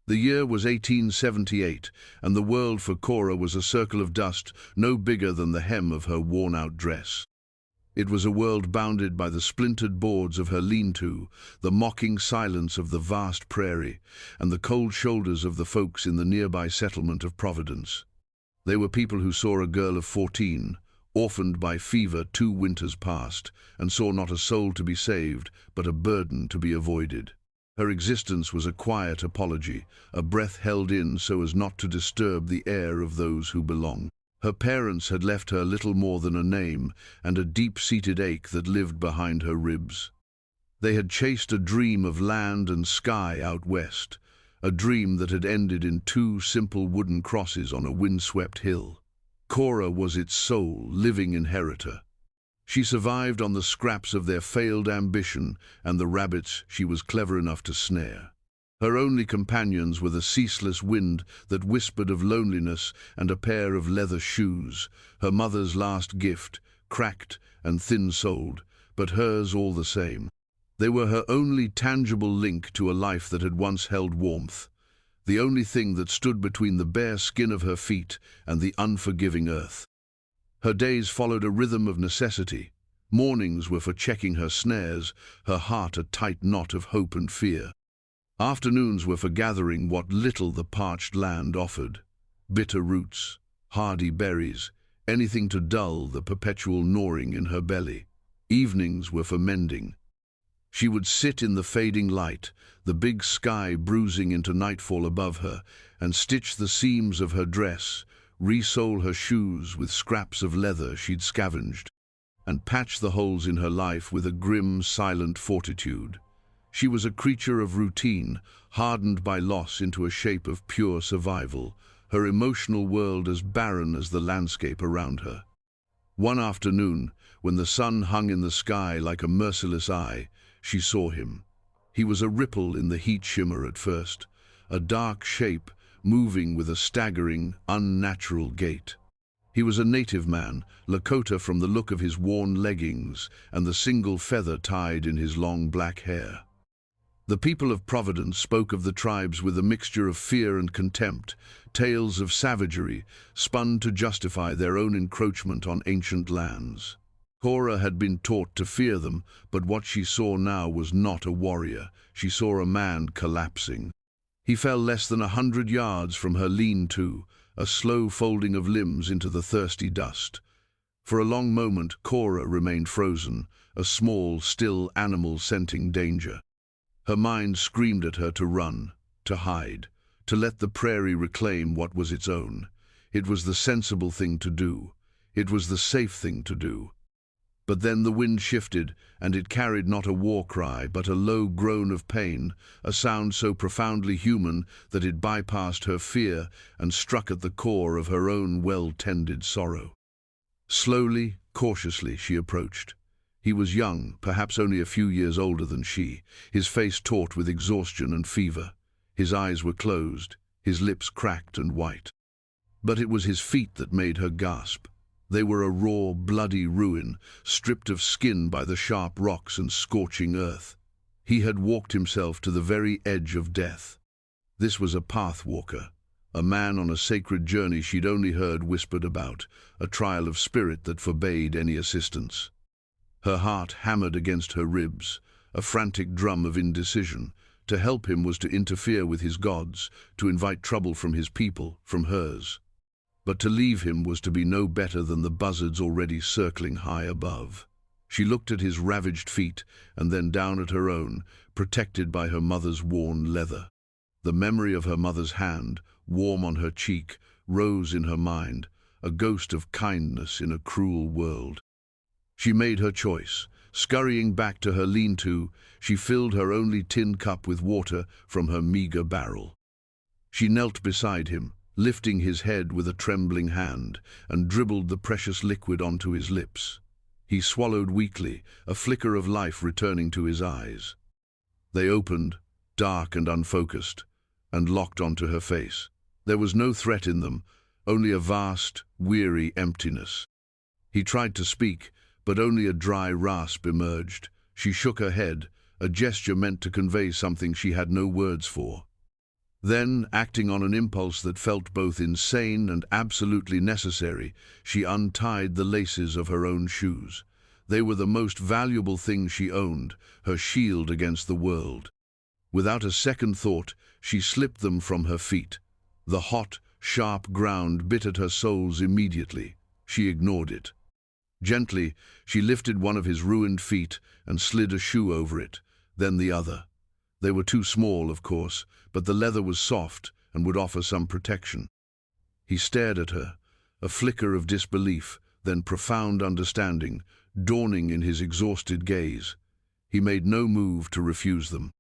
The year was 1878, and the world for Cora was a circle of dust no bigger than the hem of her worn-out dress. It was a world bounded by the splintered boards of her lean-to, the mocking silence of the vast prairie, and the cold shoulders of the folks in the nearby settlement of Providence. They were people who saw a girl of 14, orphaned by fever 2 winters past, and saw not a soul to be saved, but a burden to be avoided. Her existence was a quiet apology, a breath held in so as not to disturb the air of those who belong. Her parents had left her little more than a name and a deep-seated ache that lived behind her ribs. They had chased a dream of land and sky out west, a dream that had ended in 2 simple wooden crosses on a windswept hill. Cora was its sole, living inheritor. She survived on the scraps of their failed ambition and the rabbits she was clever enough to snare. Her only companions were the ceaseless wind that whispered of loneliness and a pair of leather shoes, her mother's last gift, cracked and thin-soled, but hers all the same. They were her only tangible link to a life that had once held warmth, the only thing that stood between the bare skin of her feet and the unforgiving earth. Her days followed a rhythm of necessity. Mornings were for checking her snares, her heart a tight knot of hope and fear. Afternoons were for gathering what little the parched land offered, bitter roots, hardy berries, anything to dull the perpetual gnawing in her belly. Evenings were for mending. She would sit in the fading light, the big sky bruising into nightfall above her, and stitch the seams of her dress, re-sole her shoes with scraps of leather she'd scavenged, and patch the holes in her life with a grim, silent fortitude. She was a creature of routine, hardened by loss into a shape of pure survival, her emotional world as barren as the landscape around her. One afternoon, when the sun hung in the sky like a merciless eye, she saw him. He was a ripple in the heat shimmer at first, a dark shape moving with a staggering, unnatural gait. He was a native man, Lakota from the look of his worn leggings and the single feather tied in his long black hair. The people of Providence spoke of the tribes with a mixture of fear and contempt, tales of savagery spun to justify their own encroachment on ancient lands. Cora had been taught to fear them, but what she saw now was not a warrior. She saw a man collapsing. He fell less than 100 yards from her lean-to, a slow folding of limbs into the thirsty dust. For a long moment, Cora remained frozen, a small, still animal scenting danger. Her mind screamed at her to run, to hide, to let the prairie reclaim what was its own. It was the sensible thing to do. It was the safe thing to do. But then the wind shifted, and it carried not a war cry, but a low groan of pain, a sound so profoundly human that it bypassed her fear and struck at the core of her own well-tended sorrow. Slowly, cautiously, she approached. He was young, perhaps only a few years older than she, his face taut with exhaustion and fever. His eyes were closed, his lips cracked and white. But it was his feet that made her gasp. They were a raw, bloody ruin, stripped of skin by the sharp rocks and scorching earth. He had walked himself to the very edge of death. This was a path-walker, a man on a sacred journey she'd only heard whispered about, a trial of spirit that forbade any assistance. Her heart hammered against her ribs, a frantic drum of indecision. To help him was to interfere with his gods, to invite trouble from his people, from hers. But to leave him was to be no better than the buzzards already circling high above. She looked at his ravaged feet and then down at her own, protected by her mother's worn leather. The memory of her mother's hand, warm on her cheek, rose in her mind, a ghost of kindness in a cruel world. She made her choice. Scurrying back to her lean-to, she filled her only tin cup with water from her meager barrel. She knelt beside him, lifting his head with a trembling hand, and dribbled the precious liquid onto his lips. He swallowed weakly, a flicker of life returning to his eyes. They opened, dark and unfocused, and locked onto her face. There was no threat in them, only a vast, weary emptiness. He tried to speak, but only a dry rasp emerged. She shook her head, a gesture meant to convey something she had no words for. Then, acting on an impulse that felt both insane and absolutely necessary, she untied the laces of her own shoes. They were the most valuable thing she owned, her shield against the world. Without a second thought, she slipped them from her feet. The hot, sharp ground bit at her soles immediately. She ignored it. Gently, she lifted one of his ruined feet and slid a shoe over it, then the other. They were too small, of course, but the leather was soft and would offer some protection. He stared at her, a flicker of disbelief, then profound understanding, dawning in his exhausted gaze. He made no move to refuse them.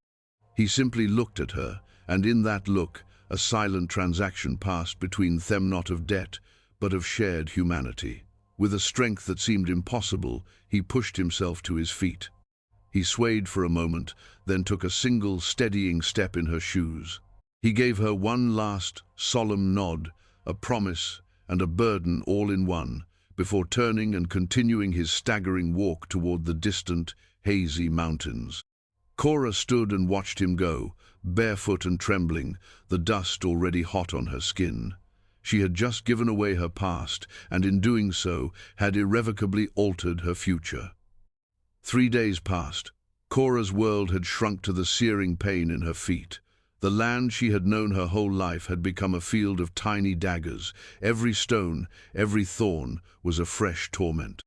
He simply looked at her, and in that look, a silent transaction passed between them, not of debt, but of shared humanity. With a strength that seemed impossible, he pushed himself to his feet. He swayed for a moment, then took a single, steadying step in her shoes. He gave her one last, solemn nod, a promise and a burden all in one, before turning and continuing his staggering walk toward the distant, hazy mountains. Cora stood and watched him go, barefoot and trembling, the dust already hot on her skin. She had just given away her past, and in doing so, had irrevocably altered her future. 3 days passed. Cora's world had shrunk to the searing pain in her feet. The land she had known her whole life had become a field of tiny daggers. Every stone, every thorn, was a fresh torment.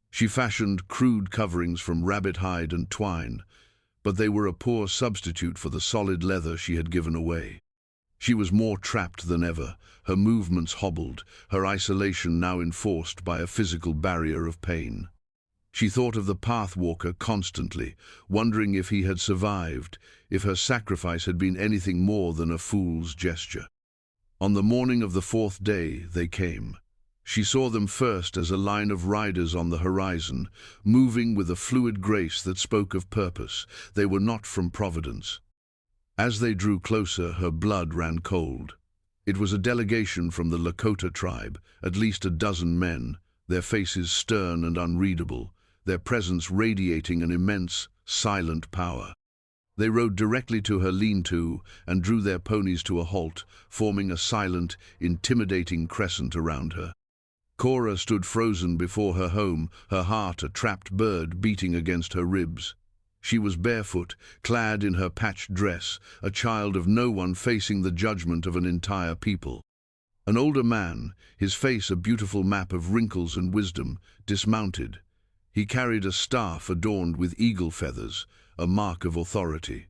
She fashioned crude coverings from rabbit hide and twine, but they were a poor substitute for the solid leather she had given away. She was more trapped than ever, her movements hobbled, her isolation now enforced by a physical barrier of pain. She thought of the pathwalker constantly, wondering if he had survived, if her sacrifice had been anything more than a fool's gesture. On the morning of the 4th day, they came. She saw them first as a line of riders on the horizon, moving with a fluid grace that spoke of purpose. They were not from Providence. As they drew closer, her blood ran cold. It was a delegation from the Lakota tribe, at least a dozen men, their faces stern and unreadable, their presence radiating an immense, silent power. They rode directly to her lean-to and drew their ponies to a halt, forming a silent, intimidating crescent around her. Cora stood frozen before her home, her heart a trapped bird beating against her ribs. She was barefoot, clad in her patched dress, a child of no one facing the judgment of an entire people. An older man, his face a beautiful map of wrinkles and wisdom, dismounted. He carried a staff adorned with eagle feathers, a mark of authority.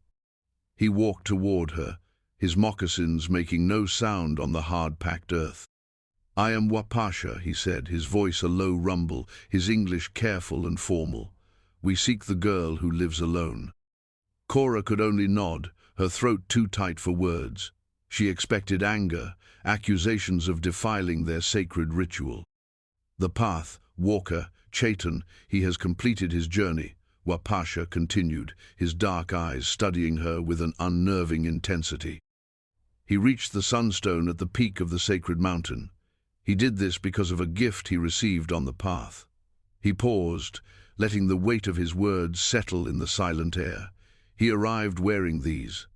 He walked toward her, his moccasins making no sound on the hard-packed earth. "I am Wapasha," he said, his voice a low rumble, his English careful and formal. "We seek the girl who lives alone." Cora could only nod, her throat too tight for words. She expected anger, accusations of defiling their sacred ritual. "The path, walker, Chaitan, he has completed his journey," Wapasha continued, his dark eyes studying her with an unnerving intensity. "He reached the sunstone at the peak of the sacred mountain. He did this because of a gift he received on the path." He paused, letting the weight of his words settle in the silent air. "He arrived wearing these."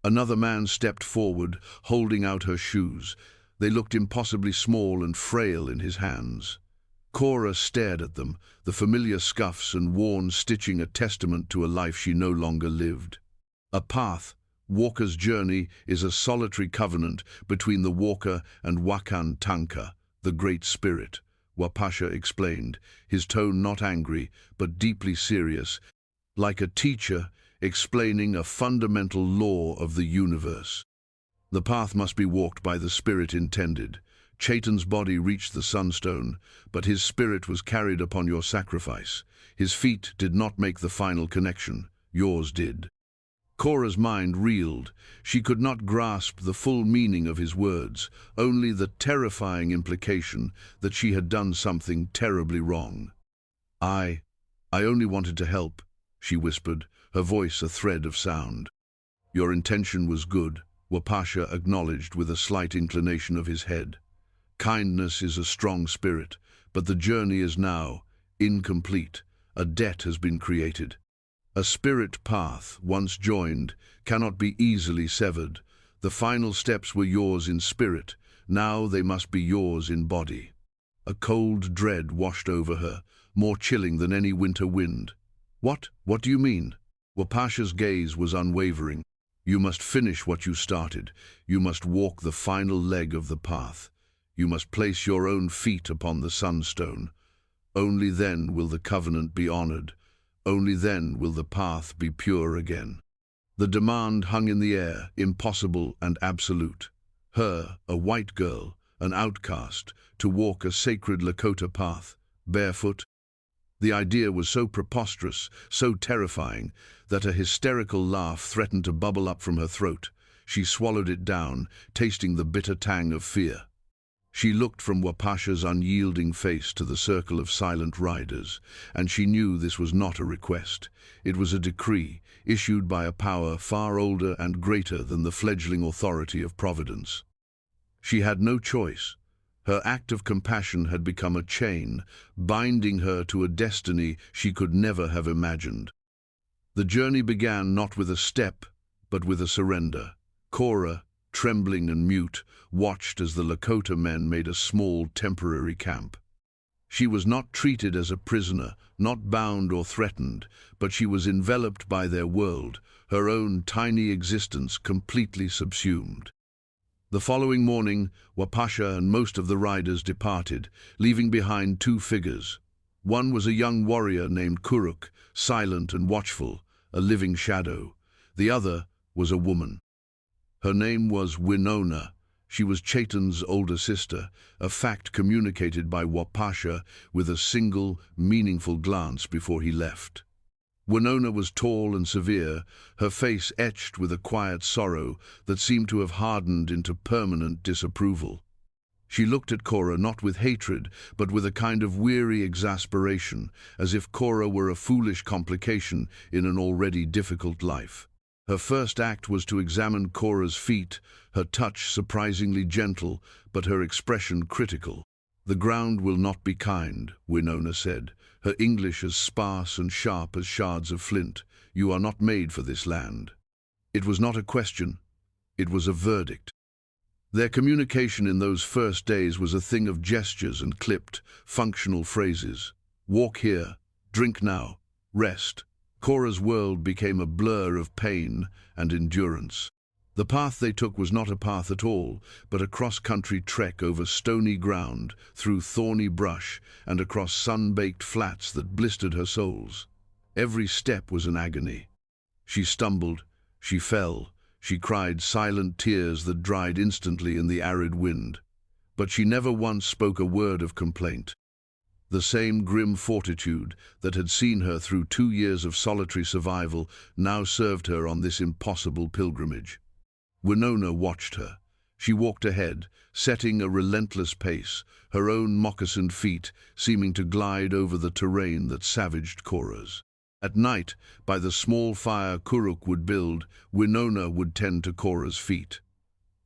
Another man stepped forward, holding out her shoes. They looked impossibly small and frail in his hands. Cora stared at them, the familiar scuffs and worn stitching a testament to a life she no longer lived. A path, walker's journey, is a solitary covenant between the walker and Wakan Tanka, the Great Spirit, Wapasha explained, his tone not angry, but deeply serious, like a teacher explaining a fundamental law of the universe. "The path must be walked by the spirit intended. Chaitan's body reached the sunstone, but his spirit was carried upon your sacrifice. His feet did not make the final connection. Yours did." Cora's mind reeled. She could not grasp the full meaning of his words, only the terrifying implication that she had done something terribly wrong. I only wanted to help," she whispered, her voice a thread of sound. "Your intention was good," Wapasha acknowledged with a slight inclination of his head. "Kindness is a strong spirit, but the journey is now incomplete. A debt has been created. A spirit path, once joined, cannot be easily severed. The final steps were yours in spirit, now they must be yours in body. A cold dread washed over her, more chilling than any winter wind. What? What do you mean? Wapasha's gaze was unwavering. You must finish what you started. You must walk the final leg of the path. You must place your own feet upon the sunstone. Only then will the covenant be honored. Only then will the path be pure again. The demand hung in the air, impossible and absolute. Her, a white girl, an outcast, to walk a sacred Lakota path, barefoot. The idea was so preposterous, so terrifying, that a hysterical laugh threatened to bubble up from her throat. She swallowed it down, tasting the bitter tang of fear. She looked from Wapasha's unyielding face to the circle of silent riders, and she knew this was not a request. It was a decree, issued by a power far older and greater than the fledgling authority of Providence. She had no choice. Her act of compassion had become a chain, binding her to a destiny she could never have imagined. The journey began not with a step, but with a surrender. Cora, trembling and mute, watched as the Lakota men made a small temporary camp. She was not treated as a prisoner, not bound or threatened, but she was enveloped by their world, her own tiny existence completely subsumed. The following morning, Wapasha and most of the riders departed, leaving behind two figures. One was a young warrior named Kuruk, silent and watchful, a living shadow. The other was a woman. Her name was Winona. She was Chaitan's older sister, a fact communicated by Wapasha with a single, meaningful glance before he left. Winona was tall and severe, her face etched with a quiet sorrow that seemed to have hardened into permanent disapproval. She looked at Cora not with hatred, but with a kind of weary exasperation, as if Cora were a foolish complication in an already difficult life. Her first act was to examine Cora's feet, her touch surprisingly gentle, but her expression critical. "The ground will not be kind," Winona said, her English as sparse and sharp as shards of flint. "You are not made for this land." It was not a question, it was a verdict. Their communication in those first days was a thing of gestures and clipped, functional phrases. Walk here, drink now, rest. Cora's world became a blur of pain and endurance. The path they took was not a path at all, but a cross-country trek over stony ground, through thorny brush, and across sun-baked flats that blistered her soles. Every step was an agony. She stumbled, she fell, she cried silent tears that dried instantly in the arid wind. But she never once spoke a word of complaint. The same grim fortitude that had seen her through 2 years of solitary survival now served her on this impossible pilgrimage. Winona watched her. She walked ahead, setting a relentless pace, her own moccasined feet seeming to glide over the terrain that savaged Cora's. At night, by the small fire Kuruk would build, Winona would tend to Cora's feet.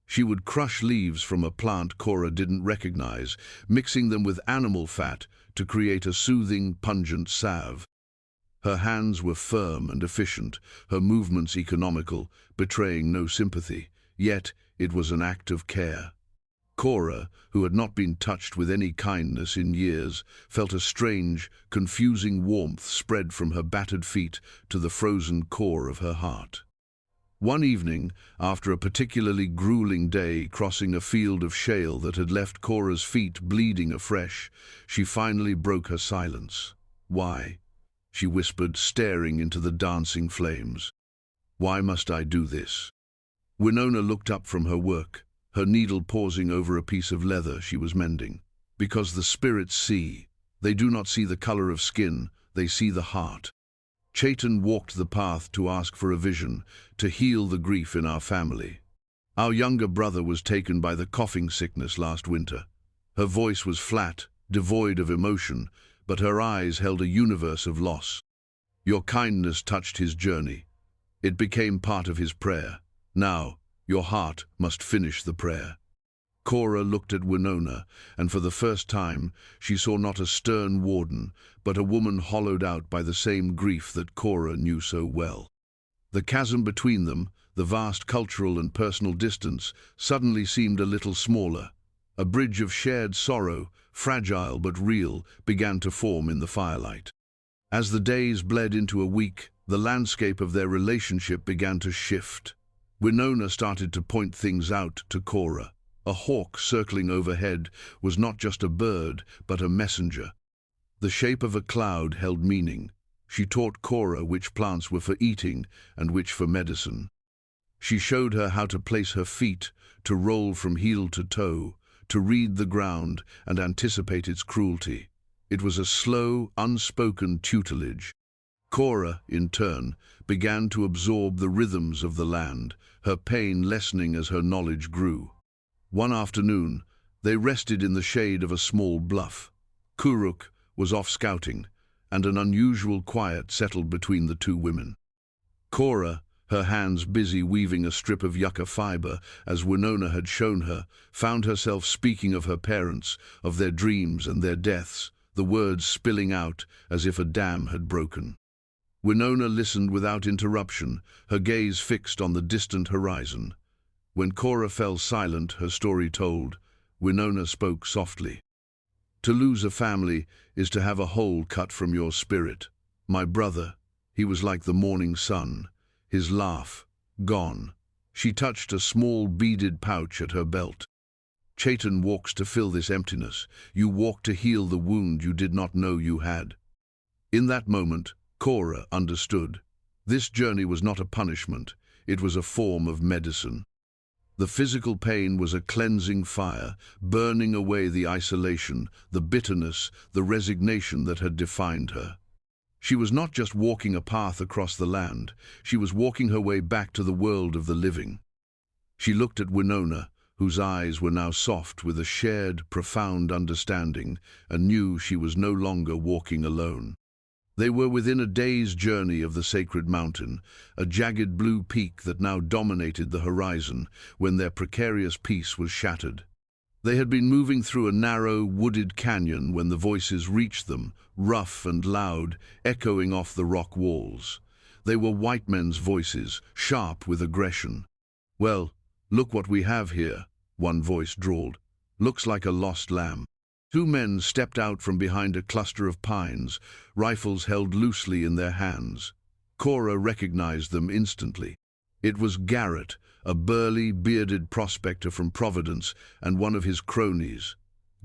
She would crush leaves from a plant Cora didn't recognize, mixing them with animal fat to create a soothing, pungent salve. Her hands were firm and efficient, her movements economical, betraying no sympathy. Yet it was an act of care. Cora, who had not been touched with any kindness in years, felt a strange, confusing warmth spread from her battered feet to the frozen core of her heart. One evening, after a particularly grueling day crossing a field of shale that had left Cora's feet bleeding afresh, she finally broke her silence. "Why?" she whispered, staring into the dancing flames. "Why must I do this?" Winona looked up from her work, her needle pausing over a piece of leather she was mending. "Because the spirits see. They do not see the color of skin, they see the heart. Chaitan walked the path to ask for a vision, to heal the grief in our family. Our younger brother was taken by the coughing sickness last winter. Her voice was flat, devoid of emotion, but her eyes held a universe of loss. Your kindness touched his journey. It became part of his prayer. Now, your heart must finish the prayer." Cora looked at Winona, and for the first time she saw not a stern warden, but a woman hollowed out by the same grief that Cora knew so well. The chasm between them, The vast cultural and personal distance suddenly seemed a little smaller. A bridge of shared sorrow, fragile but real, began to form in the firelight. As the days bled into a week, the landscape of their relationship began to shift. Winona started to point things out to Cora. A hawk circling overhead was not just a bird, but a messenger. The shape of a cloud held meaning. She taught Cora which plants were for eating and which for medicine. She showed her how to place her feet, to roll from heel to toe, to read the ground and anticipate its cruelty. It was a slow, unspoken tutelage. Cora, in turn, began to absorb the rhythms of the land, her pain lessening as her knowledge grew. One afternoon, they rested in the shade of a small bluff. Kuruk was off scouting, and an unusual quiet settled between the two women. Cora, her hands busy weaving a strip of yucca fiber, as Winona had shown her, found herself speaking of her parents, of their dreams and their deaths, the words spilling out as if a dam had broken. Winona listened without interruption, her gaze fixed on the distant horizon. When Cora fell silent, her story told, Winona spoke softly. To lose a family is to have a hole cut from your spirit. My brother, he was like the morning sun, his laugh, gone. She touched a small beaded pouch at her belt. Chaitan walks to fill this emptiness. You walk to heal the wound you did not know you had. In that moment, Cora understood. This journey was not a punishment. It was a form of medicine. The physical pain was a cleansing fire, burning away the isolation, the bitterness, the resignation that had defined her. She was not just walking a path across the land, she was walking her way back to the world of the living. She looked at Winona, whose eyes were now soft with a shared, profound understanding, and knew she was no longer walking alone. They were within a day's journey of the sacred mountain, a jagged blue peak that now dominated the horizon, when their precarious peace was shattered. They had been moving through a narrow, wooded canyon when the voices reached them, rough and loud, echoing off the rock walls. They were white men's voices, sharp with aggression. "Well, look what we have here," one voice drawled. "Looks like a lost lamb." Two men stepped out from behind a cluster of pines, rifles held loosely in their hands. Cora recognized them instantly. It was Garrett, a burly, bearded prospector from Providence, and one of his cronies.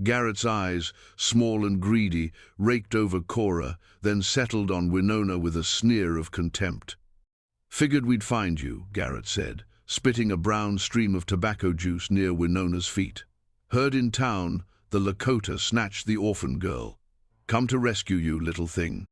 Garrett's eyes, small and greedy, raked over Cora, then settled on Winona with a sneer of contempt. "Figured we'd find you," Garrett said, spitting a brown stream of tobacco juice near Winona's feet. "Heard in town, the Lakota snatched the orphan girl. Come to rescue you, little thing."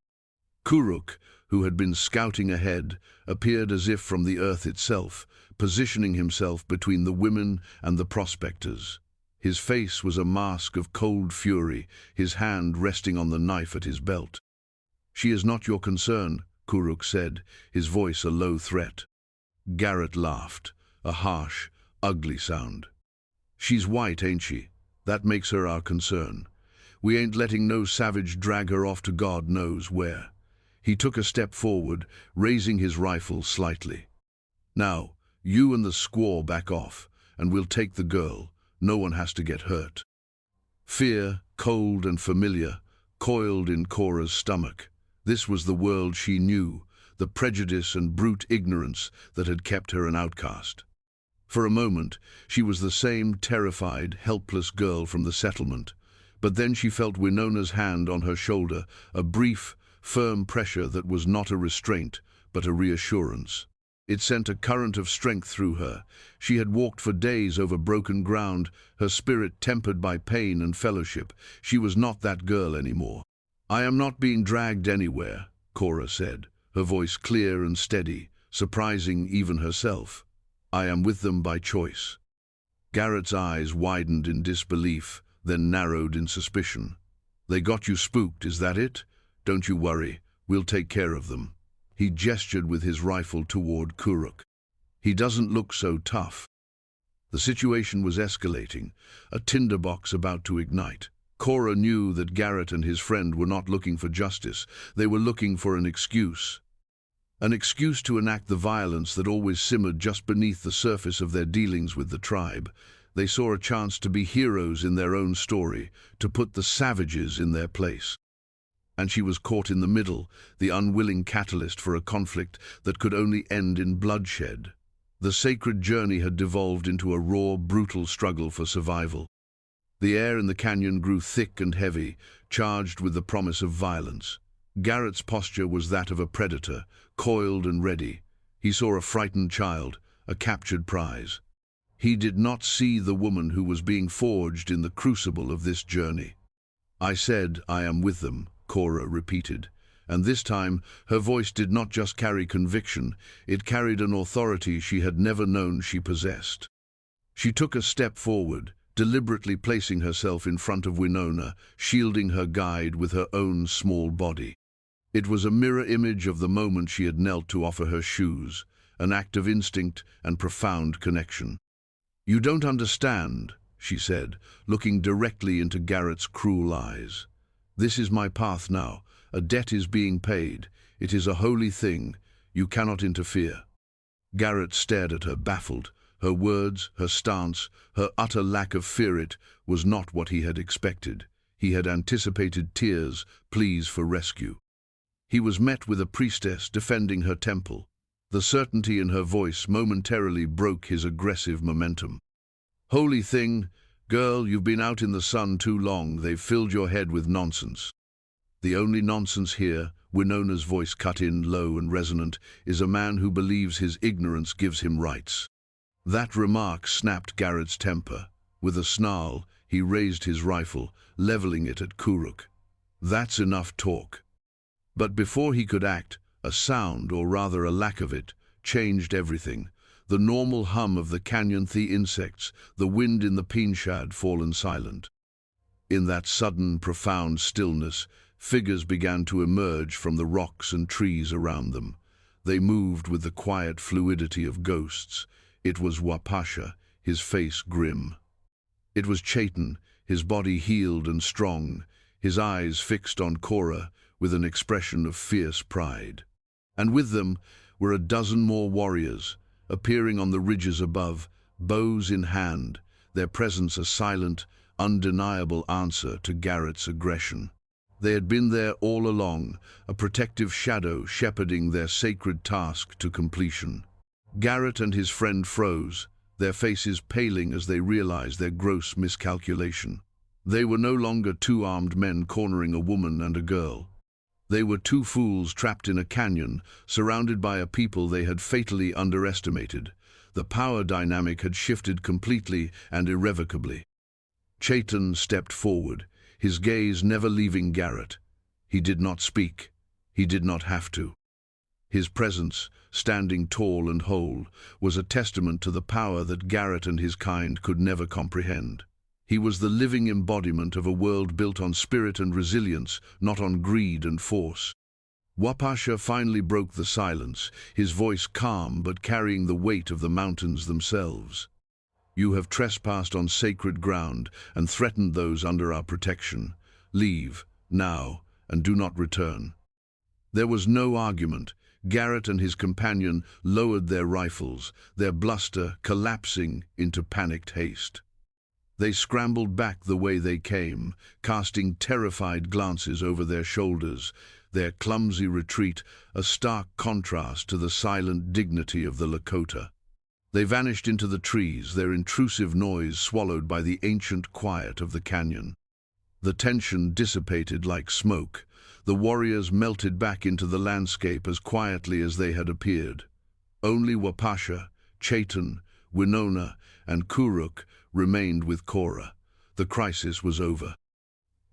Kuruk, who had been scouting ahead, appeared as if from the earth itself, positioning himself between the women and the prospectors. His face was a mask of cold fury, his hand resting on the knife at his belt. "She is not your concern," Kuruk said, his voice a low threat. Garrett laughed, a harsh, ugly sound. "She's white, ain't she? That makes her our concern. We ain't letting no savage drag her off to God knows where." He took a step forward, raising his rifle slightly. "Now, you and the squaw back off, and we'll take the girl. No one has to get hurt." Fear, cold and familiar, coiled in Cora's stomach. This was the world she knew, the prejudice and brute ignorance that had kept her an outcast. For a moment, she was the same terrified, helpless girl from the settlement, but then she felt Winona's hand on her shoulder, a brief, firm pressure that was not a restraint, but a reassurance. It sent a current of strength through her. She had walked for days over broken ground, her spirit tempered by pain and fellowship. She was not that girl anymore. "I am not being dragged anywhere," Cora said, her voice clear and steady, surprising even herself. "I am with them by choice." Garrett's eyes widened in disbelief, then narrowed in suspicion. "They got you spooked, is that it? Don't you worry, we'll take care of them." He gestured with his rifle toward Kuruk. "He doesn't look so tough." The situation was escalating, a tinderbox about to ignite. Cora knew that Garrett and his friend were not looking for justice, they were looking for an excuse. An excuse to enact the violence that always simmered just beneath the surface of their dealings with the tribe. They saw a chance to be heroes in their own story, to put the savages in their place. And she was caught in the middle, the unwilling catalyst for a conflict that could only end in bloodshed. The sacred journey had devolved into a raw, brutal struggle for survival. The air in the canyon grew thick and heavy, charged with the promise of violence. Garrett's posture was that of a predator, coiled and ready. He saw a frightened child, a captured prize. He did not see the woman who was being forged in the crucible of this journey. "I said, I am with them," Cora repeated, and this time her voice did not just carry conviction, it carried an authority she had never known she possessed. She took a step forward, deliberately placing herself in front of Winona, shielding her guide with her own small body. It was a mirror image of the moment she had knelt to offer her shoes, an act of instinct and profound connection. "You don't understand," she said, looking directly into Garrett's cruel eyes. "This is my path now. A debt is being paid. It is a holy thing. You cannot interfere." Garrett stared at her, baffled. Her words, her stance, her utter lack of fear, it was not what he had expected. He had anticipated tears, pleas for rescue. He was met with a priestess defending her temple. The certainty in her voice momentarily broke his aggressive momentum. "Holy thing, girl, you've been out in the sun too long. They've filled your head with nonsense." "The only nonsense here," Winona's voice cut in low and resonant, "is a man who believes his ignorance gives him rights." That remark snapped Garrett's temper. With a snarl, he raised his rifle, leveling it at Kuruk. "That's enough talk." But before he could act, a sound, or rather a lack of it, changed everything. The normal hum of the canyon-thea insects, the wind in the peenshad fallen silent. In that sudden, profound stillness, figures began to emerge from the rocks and trees around them. They moved with the quiet fluidity of ghosts. It was Wapasha, his face grim. It was Chaitan, his body healed and strong, his eyes fixed on Cora with an expression of fierce pride. And with them were a dozen more warriors, appearing on the ridges above, bows in hand, their presence a silent, undeniable answer to Garrett's aggression. They had been there all along, a protective shadow shepherding their sacred task to completion. Garrett and his friend froze, their faces paling as they realized their gross miscalculation. They were no longer two armed men cornering a woman and a girl. They were two fools trapped in a canyon, surrounded by a people they had fatally underestimated. The power dynamic had shifted completely and irrevocably. Chaitan stepped forward, his gaze never leaving Garrett. He did not speak. He did not have to. His presence, standing tall and whole, was a testament to the power that Garrett and his kind could never comprehend. He was the living embodiment of a world built on spirit and resilience, not on greed and force. Wapasha finally broke the silence, his voice calm but carrying the weight of the mountains themselves. "You have trespassed on sacred ground and threatened those under our protection. Leave, now, and do not return." There was no argument. Garrett and his companion lowered their rifles, their bluster collapsing into panicked haste. They scrambled back the way they came, casting terrified glances over their shoulders, their clumsy retreat a stark contrast to the silent dignity of the Lakota. They vanished into the trees, their intrusive noise swallowed by the ancient quiet of the canyon. The tension dissipated like smoke. The warriors melted back into the landscape as quietly as they had appeared. Only Wapasha, Chaitan, Winona, and Kuruk remained with Cora. The crisis was over.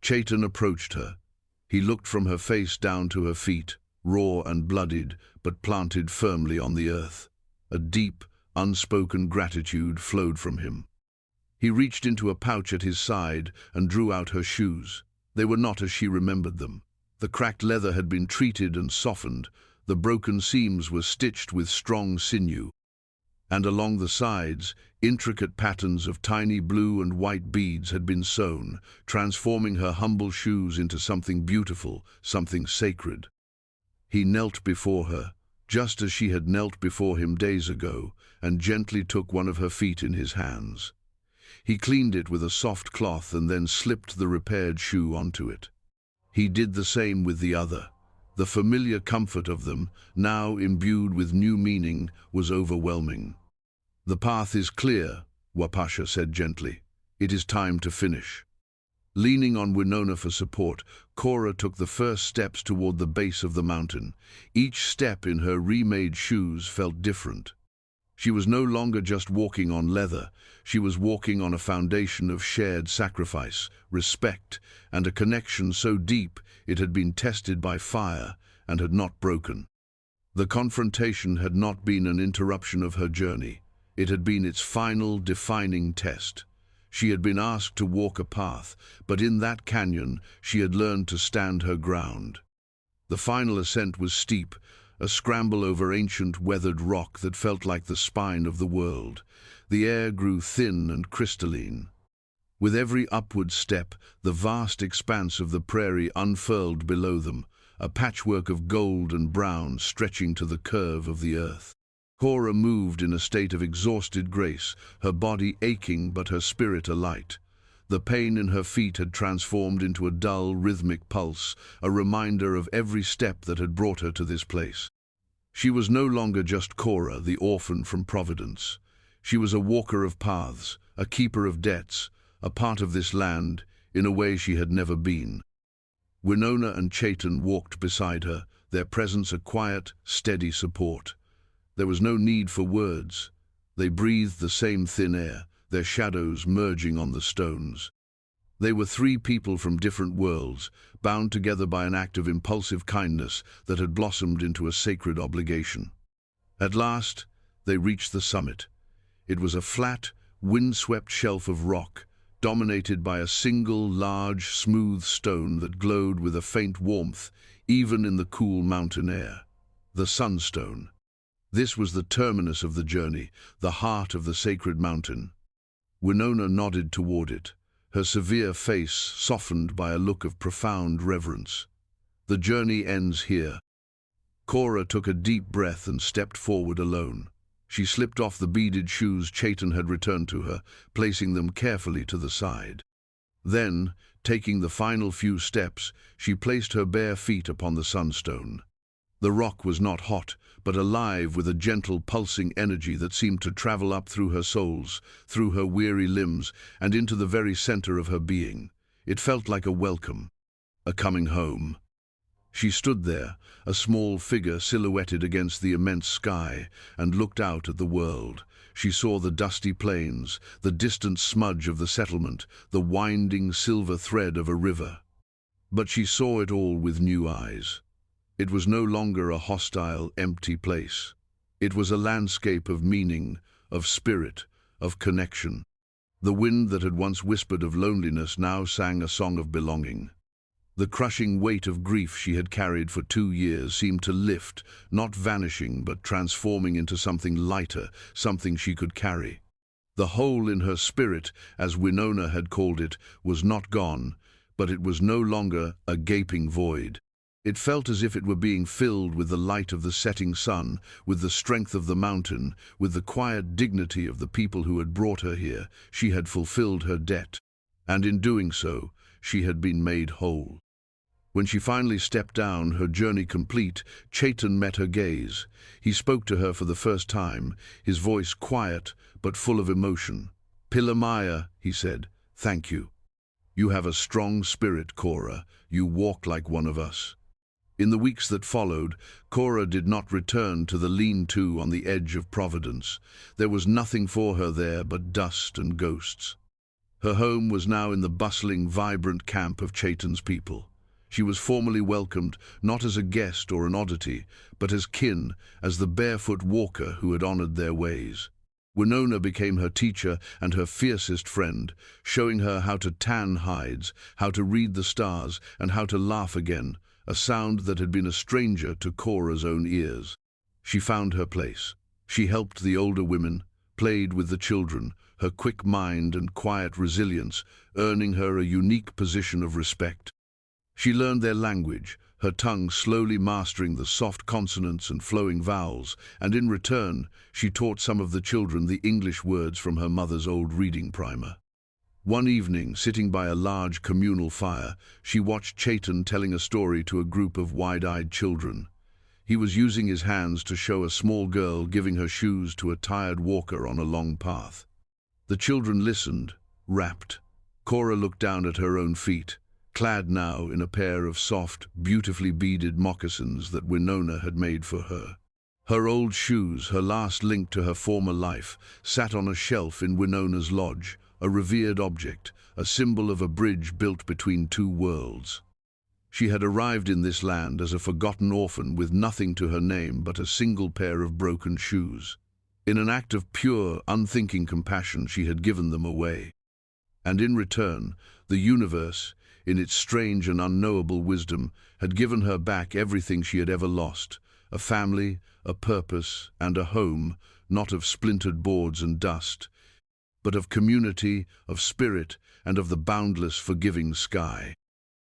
Chaitan approached her. He looked from her face down to her feet, raw and bloodied, but planted firmly on the earth. A deep, unspoken gratitude flowed from him. He reached into a pouch at his side and drew out her shoes. They were not as she remembered them. The cracked leather had been treated and softened. The broken seams were stitched with strong sinew. And along the sides, intricate patterns of tiny blue and white beads had been sewn, transforming her humble shoes into something beautiful, something sacred. He knelt before her, just as she had knelt before him days ago, and gently took one of her feet in his hands. He cleaned it with a soft cloth and then slipped the repaired shoe onto it. He did the same with the other. The familiar comfort of them, now imbued with new meaning, was overwhelming. "The path is clear," Wapasha said gently. "It is time to finish." Leaning on Winona for support, Cora took the first steps toward the base of the mountain. Each step in her remade shoes felt different. She was no longer just walking on leather. She was walking on a foundation of shared sacrifice, respect, and a connection so deep it had been tested by fire and had not broken. The confrontation had not been an interruption of her journey. It had been its final, defining test. She had been asked to walk a path, but in that canyon she had learned to stand her ground. The final ascent was steep, a scramble over ancient weathered rock that felt like the spine of the world. The air grew thin and crystalline. With every upward step, the vast expanse of the prairie unfurled below them, a patchwork of gold and brown stretching to the curve of the earth. Cora moved in a state of exhausted grace, her body aching but her spirit alight. The pain in her feet had transformed into a dull, rhythmic pulse, a reminder of every step that had brought her to this place. She was no longer just Cora, the orphan from Providence. She was a walker of paths, a keeper of debts, a part of this land in a way she had never been. Winona and Chayton walked beside her, their presence a quiet, steady support. There was no need for words. They breathed the same thin air, their shadows merging on the stones. They were three people from different worlds, bound together by an act of impulsive kindness that had blossomed into a sacred obligation. At last, they reached the summit. It was a flat, wind-swept shelf of rock, dominated by a single, large, smooth stone that glowed with a faint warmth, even in the cool mountain air. The Sunstone. This was the terminus of the journey, the heart of the sacred mountain. Winona nodded toward it, her severe face softened by a look of profound reverence. "The journey ends here." Cora took a deep breath and stepped forward alone. She slipped off the beaded shoes Chayton had returned to her, placing them carefully to the side. Then, taking the final few steps, she placed her bare feet upon the sunstone. The rock was not hot, but alive with a gentle pulsing energy that seemed to travel up through her soles, through her weary limbs, and into the very center of her being. It felt like a welcome, a coming home. She stood there, a small figure silhouetted against the immense sky, and looked out at the world. She saw the dusty plains, the distant smudge of the settlement, the winding silver thread of a river. But she saw it all with new eyes. It was no longer a hostile, empty place. It was a landscape of meaning, of spirit, of connection. The wind that had once whispered of loneliness now sang a song of belonging. The crushing weight of grief she had carried for 2 years seemed to lift, not vanishing but transforming into something lighter, something she could carry. The hole in her spirit, as Winona had called it, was not gone, but it was no longer a gaping void. It felt as if it were being filled with the light of the setting sun, with the strength of the mountain, with the quiet dignity of the people who had brought her here. She had fulfilled her debt, and in doing so, she had been made whole. When she finally stepped down, her journey complete, Chayton met her gaze. He spoke to her for the first time, his voice quiet but full of emotion. "Pilamaya," he said, "thank you. You have a strong spirit, Cora. You walk like one of us." In the weeks that followed, Cora did not return to the lean-to on the edge of Providence. There was nothing for her there but dust and ghosts. Her home was now in the bustling, vibrant camp of Chayton's people. She was formally welcomed, not as a guest or an oddity, but as kin, as the barefoot walker who had honored their ways. Winona became her teacher and her fiercest friend, showing her how to tan hides, how to read the stars, and how to laugh again, a sound that had been a stranger to Cora's own ears. She found her place. She helped the older women, played with the children, her quick mind and quiet resilience, earning her a unique position of respect. She learned their language, her tongue slowly mastering the soft consonants and flowing vowels, and in return, she taught some of the children the English words from her mother's old reading primer. One evening, sitting by a large communal fire, she watched Chaitan telling a story to a group of wide-eyed children. He was using his hands to show a small girl giving her shoes to a tired walker on a long path. The children listened, rapt. Cora looked down at her own feet, clad now in a pair of soft, beautifully beaded moccasins that Winona had made for her. Her old shoes, her last link to her former life, sat on a shelf in Winona's lodge, a revered object, a symbol of a bridge built between two worlds. She had arrived in this land as a forgotten orphan with nothing to her name but a single pair of broken shoes. In an act of pure, unthinking compassion, she had given them away. And in return, the universe, in its strange and unknowable wisdom, had given her back everything she had ever lost: a family, a purpose, and a home, not of splintered boards and dust, but of community, of spirit, and of the boundless, forgiving sky.